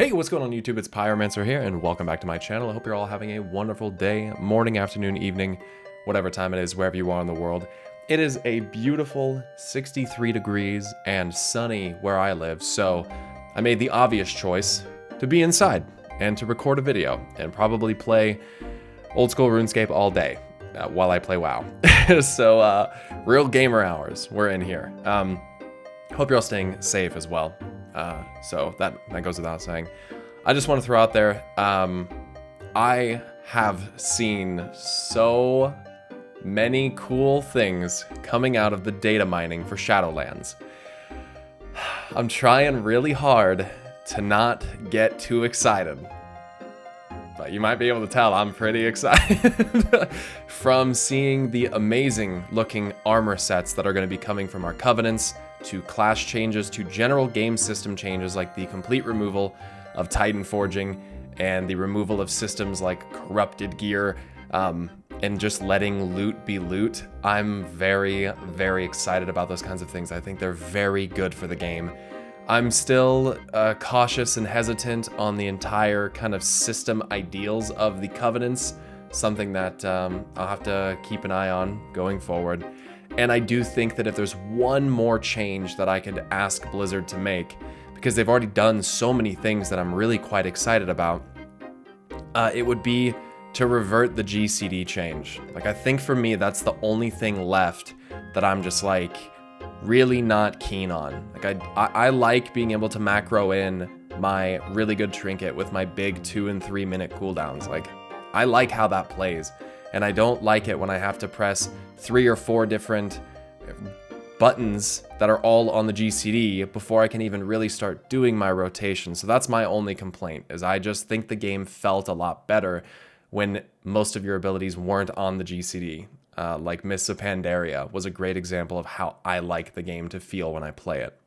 Hey, what's going on YouTube? It's Pyromancer here, and welcome back to my channel. I hope you're all having a wonderful day, morning, afternoon, evening, whatever time it is, wherever you are in the world. It is a beautiful 63 degrees and sunny where I live, so I made the obvious choice to be inside and to record a video and probably play old school RuneScape all day while I play WoW. So, real gamer hours, we're in here. Hope you're all staying safe as well. So that goes without saying. I just want to throw out there, I have seen so many cool things coming out of the data mining for Shadowlands. I'm trying really hard to not get too excited, but you might be able to tell I'm pretty excited from seeing the amazing looking armor sets that are going to be coming from our covenants, to class changes, to general game system changes like the complete removal of Titan forging and the removal of systems like corrupted gear, and just letting loot be loot. I'm very, very excited about those kinds of things. I think they're very good for the game. I'm still cautious and hesitant on the entire kind of system ideals of the covenants, something that I'll have to keep an eye on going forward. And I do think that if there's one more change that I could ask Blizzard to make, because they've already done so many things that I'm really quite excited about, it would be to revert the GCD change. Like, I think for me, that's the only thing left that I'm just like really not keen on. Like, I like being able to macro in my really good trinket with my big 2 and 3 minute cooldowns. Like, I like how that plays. And I don't like it when I have to press 3 or 4 different buttons that are all on the GCD before I can even really start doing my rotation. So that's my only complaint, is I just think the game felt a lot better when most of your abilities weren't on the GCD. Like Mists of Pandaria was a great example of how I like the game to feel when I play it.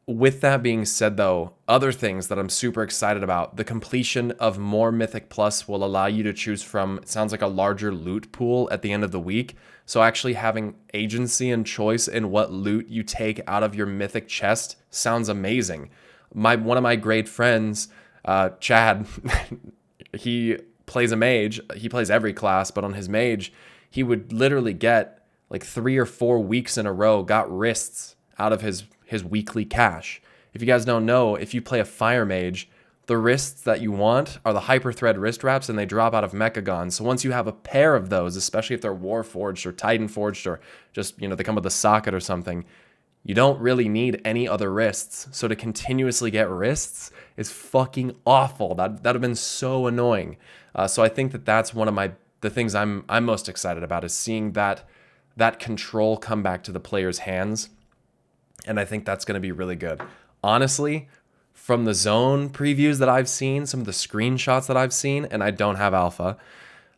With that being said, though, other things that I'm super excited about, the completion of more Mythic Plus will allow you to choose from, it sounds like, a larger loot pool at the end of the week. So actually having agency and choice in what loot you take out of your Mythic chest sounds amazing. One of my great friends, Chad, he plays a mage. He plays every class, but on his mage, he would literally get like 3 or 4 weeks in a row, got wrists out of his weekly cash. If you guys don't know, if you play a fire mage, the wrists that you want are the hyper thread wrist wraps, and they drop out of Mechagon. So once you have a pair of those, especially if they're war forged or Titan forged, or just, you know, they come with a socket or something, you don't really need any other wrists. So to continuously get wrists is fucking awful. That'd have been so annoying. So I think that that's one of the things I'm most excited about, is seeing that control come back to the player's hands. And I think that's going to be really good. Honestly, from the zone previews that I've seen, some of the screenshots that I've seen, and I don't have alpha,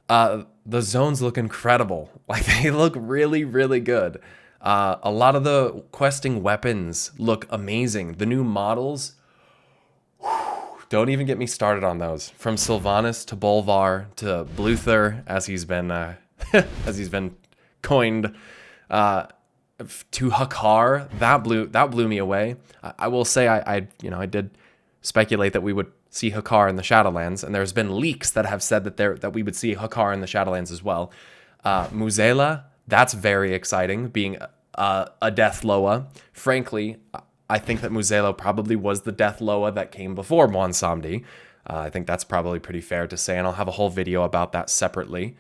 the zones look incredible. Like, they look really, really good. A lot of the questing weapons look amazing. The new models, don't even get me started on those. From Sylvanas to Bolvar to Bluther, as he's been coined, to Hakar, that blew me away. I will say I did speculate that we would see Hakar in the Shadowlands, and there's been leaks that have said that we would see Hakar in the Shadowlands as well. Mueh'zala, that's very exciting, being a Death Loa. Frankly, I think that Mueh'zala probably was the Death Loa that came before Mueh'zala. I think that's probably pretty fair to say, and I'll have a whole video about that separately.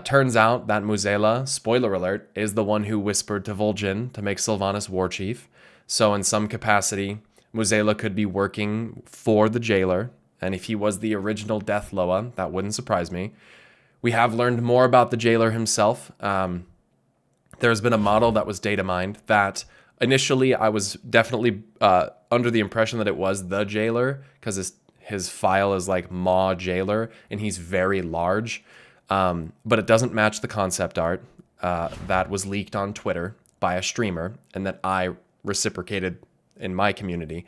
Turns out that Mueh'zala, spoiler alert, is the one who whispered to Vol'jin to make Sylvanas war chief. So in some capacity, Mueh'zala could be working for the jailer, and if he was the original Death Loa, that wouldn't surprise me. We have learned more about the jailer himself. There's been a model that was data mined that initially I was definitely under the impression that it was the jailer, because his file is like Ma Jailer, and he's very large. But it doesn't match the concept art that was leaked on Twitter by a streamer, and that I reciprocated in my community.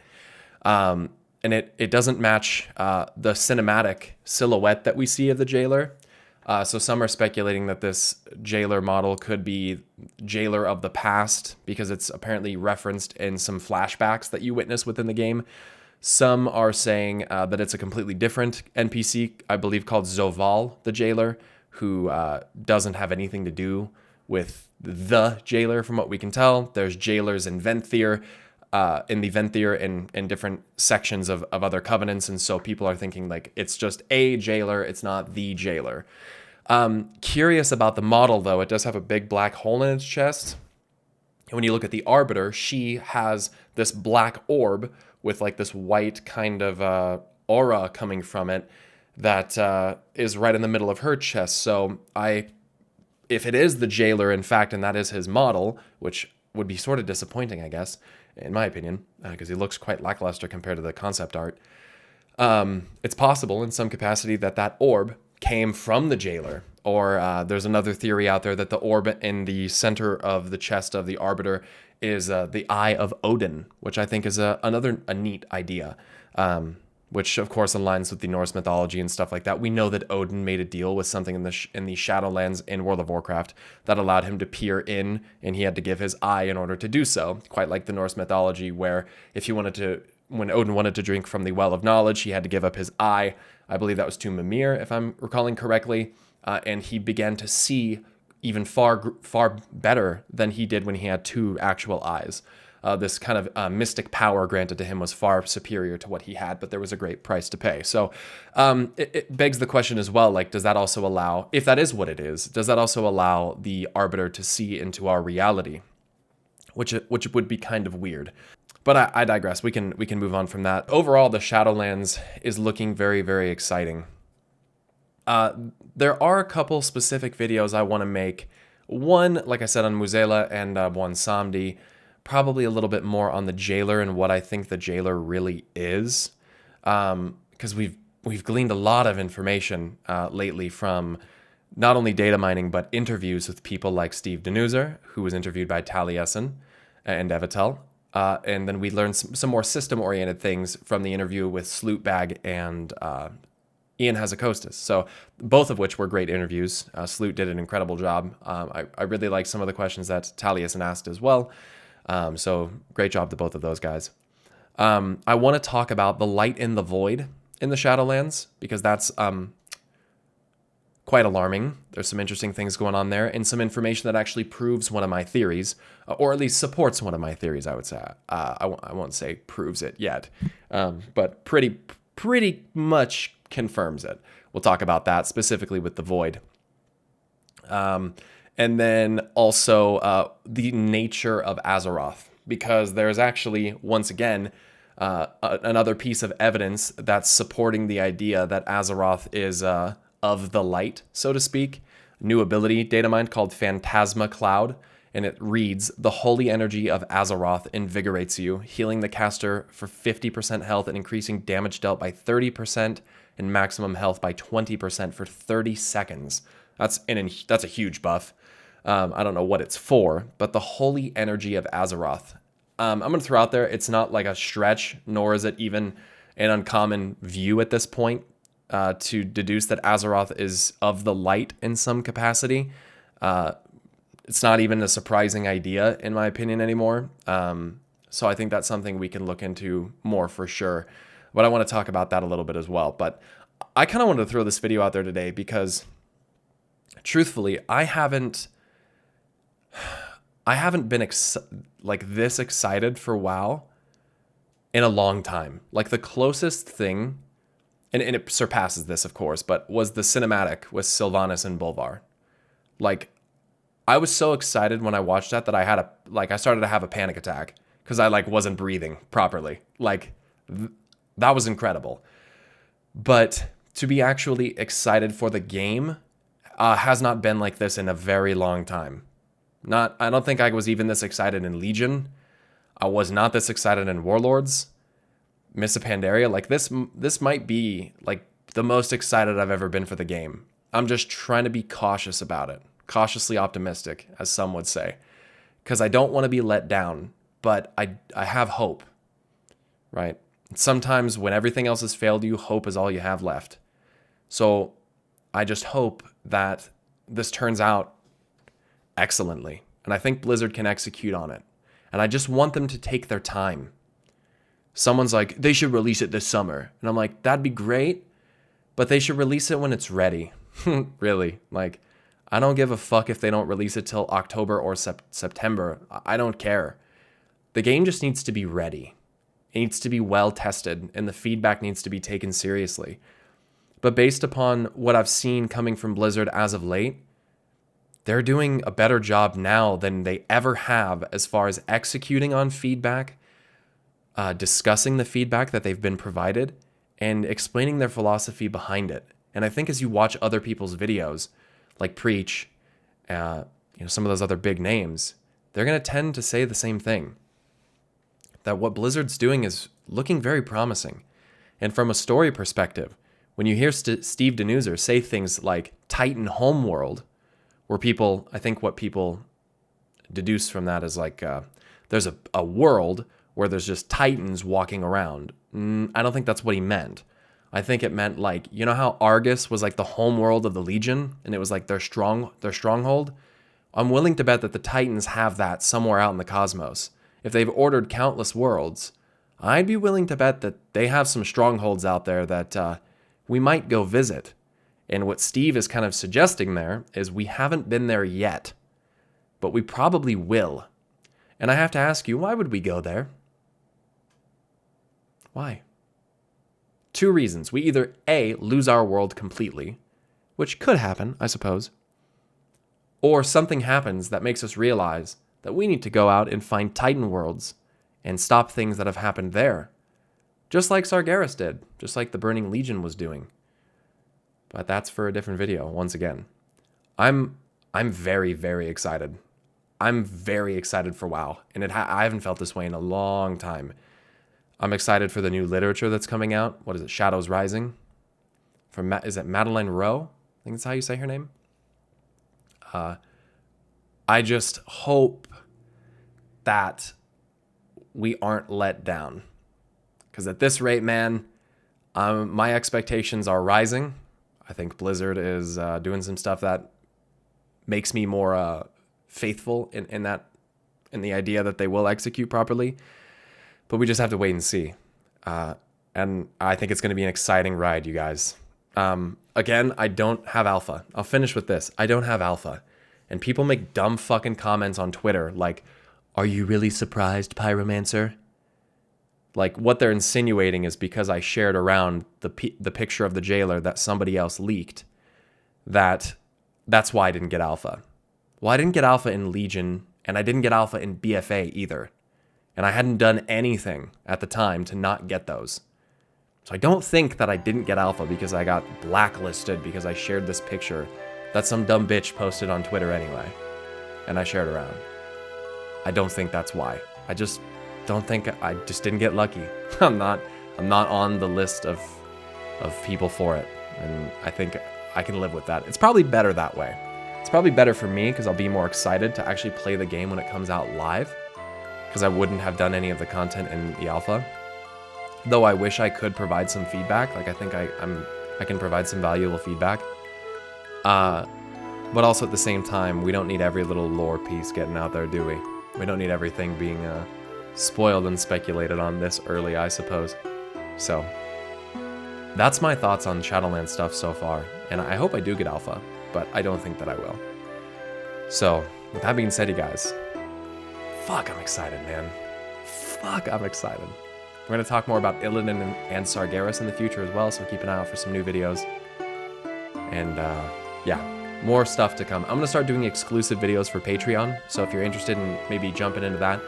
And it doesn't match the cinematic silhouette that we see of the jailer. So some are speculating that this jailer model could be jailer of the past, because it's apparently referenced in some flashbacks that you witness within the game. Some are saying that it's a completely different NPC, I believe called Zoval, the jailer, who doesn't have anything to do with the jailer from what we can tell. There's jailers in Venthyr, in different sections of other covenants, and so people are thinking like it's just a jailer, it's not the jailer. Curious about the model though, it does have a big black hole in its chest. And when you look at the Arbiter, she has this black orb with like this white kind of aura coming from it that is right in the middle of her chest. So if it is the jailer, in fact, and that is his model, which would be sort of disappointing, I guess, in my opinion, because he looks quite lackluster compared to the concept art. It's possible in some capacity that orb came from the jailer, or there's another theory out there that the orb in the center of the chest of the Arbiter is the Eye of Odin, which I think is a neat idea, which of course aligns with the Norse mythology and stuff like that. We know that Odin made a deal with something in the Shadowlands in World of Warcraft that allowed him to peer in, and he had to give his eye in order to do so, quite like the Norse mythology, where when Odin wanted to drink from the Well of Knowledge, he had to give up his eye. I believe that was to Mimir, if I'm recalling correctly, and he began to see even far better than he did when he had two actual eyes. This kind of mystic power granted to him was far superior to what he had, but there was a great price to pay. So it begs the question as well, like, does that also allow, if that is what it is, does that also allow the Arbiter to see into our reality? Which would be kind of weird. But I digress. We can move on from that. Overall, the Shadowlands is looking very, very exciting. There are a couple specific videos I want to make. One, like I said, on Mueh'zala, and one Samdi, probably a little bit more on the jailer and what I think the jailer really is. Because we've gleaned a lot of information lately from not only data mining, but interviews with people like Steve Denuzer, who was interviewed by Taliesin and Evitel. And then we learned some more system-oriented things from the interview with Slootbag and Ian Hazakostas. So both of which were great interviews. Sloot did an incredible job. I really like some of the questions that Taliesin asked as well. So great job to both of those guys. I want to talk about the light in the void in the Shadowlands, because that's quite alarming. There's some interesting things going on there, and some information that actually proves one of my theories, or at least supports one of my theories, I would say. I won't say proves it yet, but pretty much confirms it. We'll talk about that specifically with the void. And then also the nature of Azeroth, because there's actually, once again, another piece of evidence that's supporting the idea that Azeroth is of the light, so to speak. New ability data mined called Phantasma Cloud, and it reads, the holy energy of Azeroth invigorates you, healing the caster for 50% health and increasing damage dealt by 30% and maximum health by 20% for 30 seconds. That's a huge buff. I don't know what it's for, but the holy energy of Azeroth. I'm going to throw out there, it's not like a stretch, nor is it even an uncommon view at this point to deduce that Azeroth is of the light in some capacity. It's not even a surprising idea, in my opinion, anymore. So I think that's something we can look into more for sure. But I want to talk about that a little bit as well. But I kind of wanted to throw this video out there today because, truthfully, I haven't been this excited for WoW in a long time. Like, the closest thing, and it surpasses this, of course, but was the cinematic with Sylvanas and Bolvar. Like, I was so excited when I watched that I started to have a panic attack because I wasn't breathing properly. That was incredible. But to be actually excited for the game has not been like this in a very long time. I don't think I was even this excited in Legion. I was not this excited in Warlords. Mists of Pandaria. This might be the most excited I've ever been for the game. I'm just trying to be cautious about it. Cautiously optimistic, as some would say. Because I don't want to be let down, but I have hope. Right? Sometimes when everything else has failed you, hope is all you have left. So I just hope that this turns out excellently. And I think Blizzard can execute on it. And I just want them to take their time. Someone's like, they should release it this summer. And I'm like, that'd be great, but they should release it when it's ready. Really. Like, I don't give a fuck if they don't release it till October or September. I don't care. The game just needs to be ready. It needs to be well tested, and the feedback needs to be taken seriously. But based upon what I've seen coming from Blizzard as of late, they're doing a better job now than they ever have as far as executing on feedback, discussing the feedback that they've been provided, and explaining their philosophy behind it. And I think as you watch other people's videos, like Preach, some of those other big names, they're going to tend to say the same thing. That what Blizzard's doing is looking very promising. And from a story perspective, when you hear Steve Denuser say things like Titan Homeworld, where people, I think what people deduce from that is like, there's a world where there's just Titans walking around. I don't think that's what he meant. I think it meant like, you know how Argus was like the homeworld of the Legion, and it was like their stronghold? I'm willing to bet that the Titans have that somewhere out in the cosmos. If they've ordered countless worlds, I'd be willing to bet that they have some strongholds out there that we might go visit. And what Steve is kind of suggesting there is we haven't been there yet, but we probably will. And I have to ask you, why would we go there? Why? 2 reasons. We either A, lose our world completely, which could happen, I suppose, or something happens that makes us realize that we need to go out and find Titan worlds and stop things that have happened there. Just like Sargeras did, just like the Burning Legion was doing. But that's for a different video, once again. I'm very, very excited. I'm very excited for WoW, and I haven't felt this way in a long time. I'm excited for the new literature that's coming out. What is it? Shadows Rising? Is it Madeleine Rowe? I think that's how you say her name. I just hope that we aren't let down. Because at this rate, man, my expectations are rising. I think Blizzard is doing some stuff that makes me more faithful in the idea that they will execute properly. But we just have to wait and see. And I think it's going to be an exciting ride, you guys. Again, I don't have alpha. I'll finish with this. I don't have alpha. And people make dumb fucking comments on Twitter like, are you really surprised, Pyromancer? Like, what they're insinuating is because I shared around the picture of the jailer that somebody else leaked, that's why I didn't get alpha. Well, I didn't get alpha in Legion, and I didn't get alpha in BFA either. And I hadn't done anything at the time to not get those. So I don't think that I didn't get alpha because I got blacklisted because I shared this picture that some dumb bitch posted on Twitter anyway. And I shared around. I don't think that's why. I just didn't get lucky. I'm not on the list of people for it. And I think I can live with that. It's probably better that way. It's probably better for me because I'll be more excited to actually play the game when it comes out live, because I wouldn't have done any of the content in the alpha. Though I wish I could provide some feedback. Like, I think I can provide some valuable feedback. But also at the same time, we don't need every little lore piece getting out there, do we? We don't need everything being spoiled and speculated on this early, I suppose. So that's my thoughts on Shadowlands stuff so far. And I hope I do get alpha, but I don't think that I will. So with that being said, you guys, fuck, I'm excited, man. Fuck, I'm excited. We're going to talk more about Illidan and Sargeras in the future as well, so keep an eye out for some new videos. And yeah, more stuff to come. I'm going to start doing exclusive videos for Patreon, so if you're interested in maybe jumping into that,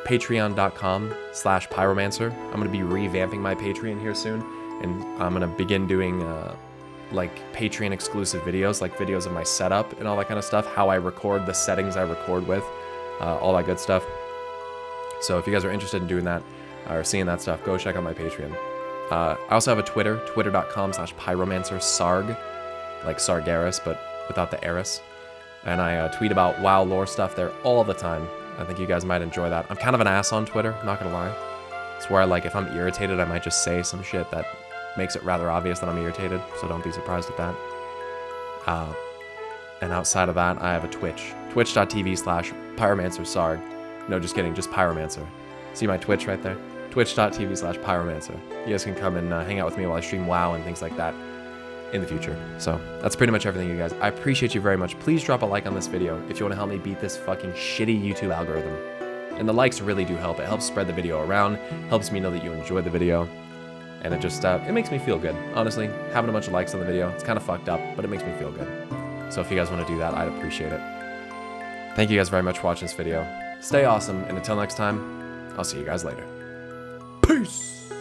patreon.com/Pyromancer. I'm going to be revamping my Patreon here soon, and I'm going to begin doing like Patreon exclusive videos, like videos of my setup and all that kind of stuff, how I record, the settings I record with, all that good stuff. So if you guys are interested in doing that or seeing that stuff, go check out my Patreon. I also have a Twitter, twitter.com/Pyromancer, Sarg, like Sargeras, but without the Eris. And I tweet about WoW lore stuff there all the time. I think you guys might enjoy that. I'm kind of an ass on Twitter, not gonna lie. It's where if I'm irritated, I might just say some shit that makes it rather obvious that I'm irritated, so don't be surprised at that. And outside of that, I have a Twitch, twitch.tv/PyromancerSarg. No, just kidding, just Pyromancer. See my Twitch right there? twitch.tv/Pyromancer. You guys can come and hang out with me while I stream WoW and things like that in the future. So that's pretty much everything, you guys. I appreciate you very much. Please drop a like on this video if you want to help me beat this fucking shitty YouTube algorithm. And the likes really do help. It helps spread the video around, helps me know that you enjoyed the video, and it just, it makes me feel good. Honestly, having a bunch of likes on the video, it's kind of fucked up, but it makes me feel good. So if you guys want to do that, I'd appreciate it. Thank you guys very much for watching this video. Stay awesome, and until next time, I'll see you guys later. Peace!